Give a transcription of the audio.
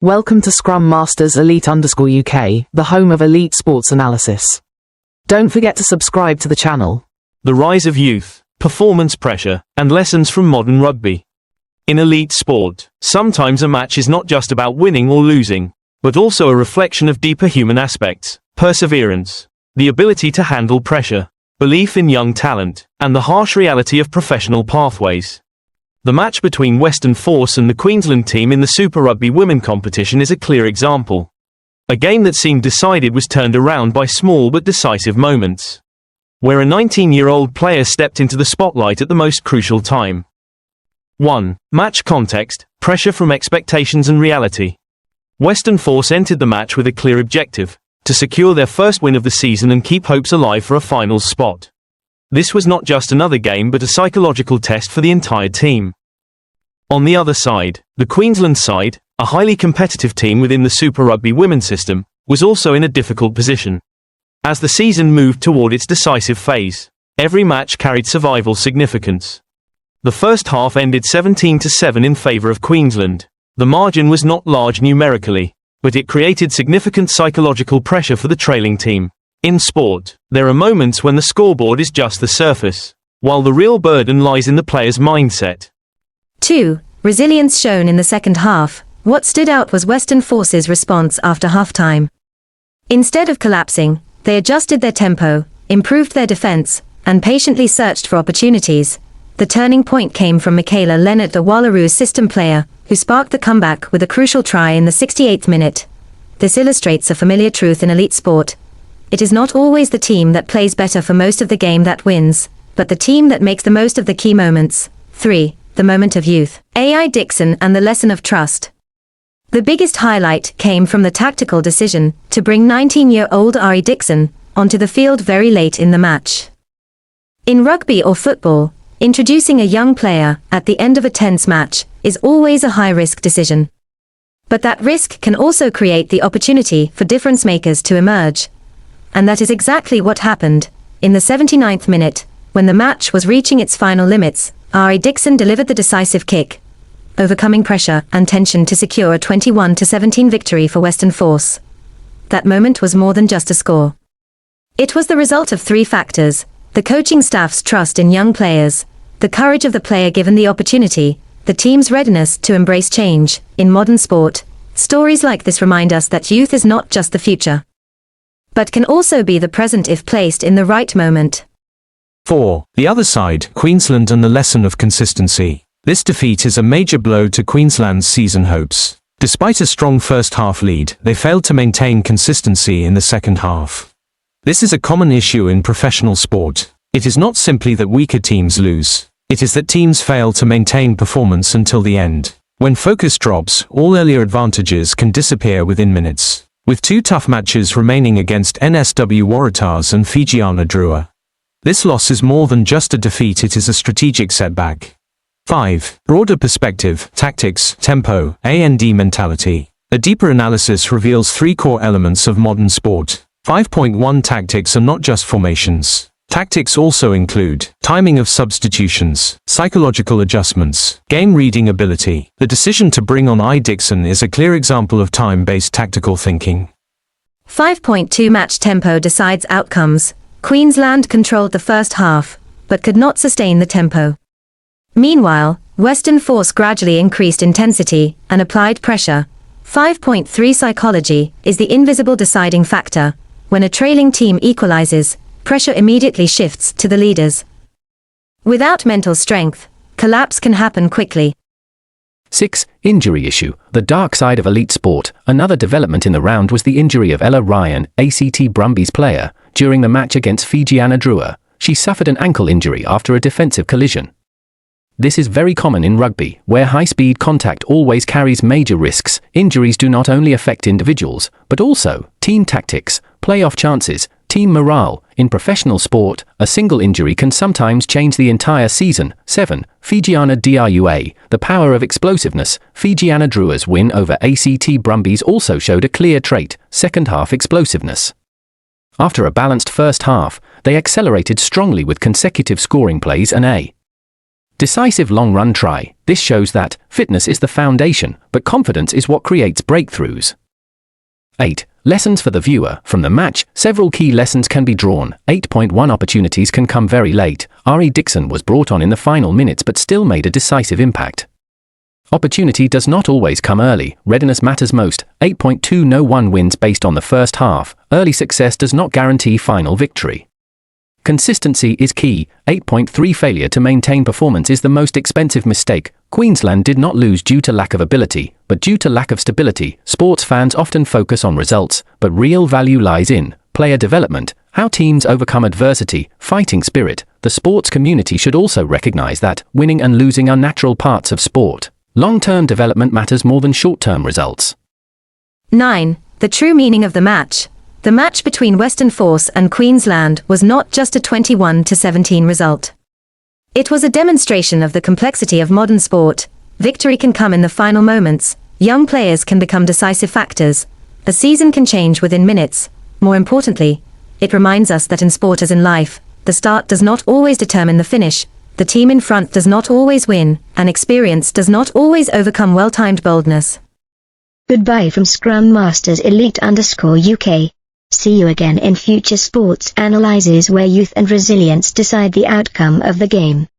Welcome to Scrum Masters Elite_UK, the home of elite sports analysis. Don't forget to subscribe to the channel. The rise of youth, performance pressure, and lessons from modern rugby. In elite sport, sometimes a match is not just about winning or losing, but also a reflection of deeper human aspects: perseverance, the ability to handle pressure, belief in young talent, and the harsh reality of professional pathways. The match between Western Force and the Queensland team in the Super Rugby Women competition is a clear example. A game that seemed decided was turned around by small but decisive moments, where a 19-year-old player stepped into the spotlight at the most crucial time. 1. Match context, pressure from expectations and reality. Western Force entered the match with a clear objective: to secure their first win of the season and keep hopes alive for a finals spot. This was not just another game but a psychological test for the entire team. On the other side, the Queensland side, a highly competitive team within the Super Rugby Women system, was also in a difficult position. As the season moved toward its decisive phase, every match carried survival significance. The first half ended 17-7 in favour of Queensland. The margin was not large numerically, but it created significant psychological pressure for the trailing team. In sport, there are moments when the scoreboard is just the surface, while the real burden lies in the player's mindset. 2. Resilience shown in the second half. What stood out was Western Force's response after halftime. Instead of collapsing, they adjusted their tempo, improved their defense, and patiently searched for opportunities. The turning point came from Michaela Leonard, the Wallaroos system player, who sparked the comeback with a crucial try in the 68th minute. This illustrates a familiar truth in elite sport. It is not always the team that plays better for most of the game that wins, but the team that makes the most of the key moments. 3. The moment of youth. Ai Dickson and the lesson of trust. The biggest highlight came from the tactical decision to bring 19-year-old Ai Dickson onto the field very late in the match. In rugby or football, introducing a young player at the end of a tense match is always a high-risk decision. But that risk can also create the opportunity for difference makers to emerge. And that is exactly what happened. In the 79th minute, when the match was reaching its final limits, Ai Dickson delivered the decisive kick, overcoming pressure and tension to secure a 21-17 victory for Western Force. That moment was more than just a score. It was the result of 3 factors: the coaching staff's trust in young players, the courage of the player given the opportunity, the team's readiness to embrace change. In modern sport, stories like this remind us that youth is not just the future, but can also be the present if placed in the right moment. 4. The other side, Queensland and the lesson of consistency. This defeat is a major blow to Queensland's season hopes. Despite a strong first half lead, they failed to maintain consistency in the second half. This is a common issue in professional sport. It is not simply that weaker teams lose. It is that teams fail to maintain performance until the end. When focus drops, all earlier advantages can disappear within minutes. With 2 tough matches remaining against NSW Waratahs and Fijiana Drua. This loss is more than just a defeat, it is a strategic setback. 5. Broader perspective, tactics, tempo, and mentality. A deeper analysis reveals 3 core elements of modern sport. 5.1 Tactics are not just formations. Tactics also include timing of substitutions, psychological adjustments, game reading ability. The decision to bring on Ai Dickson is a clear example of time-based tactical thinking. 5.2 Match tempo decides outcomes. Queensland controlled the first half, but could not sustain the tempo. Meanwhile, Western Force gradually increased intensity and applied pressure. 5.3 Psychology is the invisible deciding factor. When a trailing team equalizes, pressure immediately shifts to the leaders. Without mental strength, collapse can happen quickly. 6. Injury issue. The dark side of elite sport. Another development in the round was the injury of Ella Ryan, ACT Brumbies player, during the match against Fijiana Drua. She suffered an ankle injury after a defensive collision. This is very common in rugby, where high-speed contact always carries major risks. Injuries do not only affect individuals, but also team tactics, playoff chances, team morale. In professional sport, a single injury can sometimes change the entire season. 7. Fijiana Drua. The power of explosiveness. Fijiana Drua's win over ACT Brumbies also showed a clear trait: second half explosiveness. After a balanced first half, they accelerated strongly with consecutive scoring plays and a Decisive long run try. This shows that fitness is the foundation, but confidence is what creates breakthroughs. 8. Lessons for the viewer. From the match, several key lessons can be drawn. 8.1 Opportunities can come very late. Ai Dickson was brought on in the final minutes but still made a decisive impact. Opportunity does not always come early. Readiness matters most. 8.2 No one wins based on the first half. Early success does not guarantee final victory. Consistency is key. 8.3 Failure to maintain performance is the most expensive mistake. Queensland did not lose due to lack of ability, but due to lack of stability. Sports fans often focus on results, but real value lies in player development, how teams overcome adversity, fighting spirit. The sports community should also recognize that winning and losing are natural parts of sport. Long-term development matters more than short-term results. 9. The true meaning of the match. The match between Western Force and Queensland was not just a 21-17 result. It was a demonstration of the complexity of modern sport. Victory can come in the final moments. Young players can become decisive factors. A season can change within minutes. More importantly, it reminds us that in sport as in life, the start does not always determine the finish. The team in front does not always win, and experience does not always overcome well-timed boldness. Goodbye from Scrum Masters Elite_UK. See you again in future sports analyses where youth and resilience decide the outcome of the game.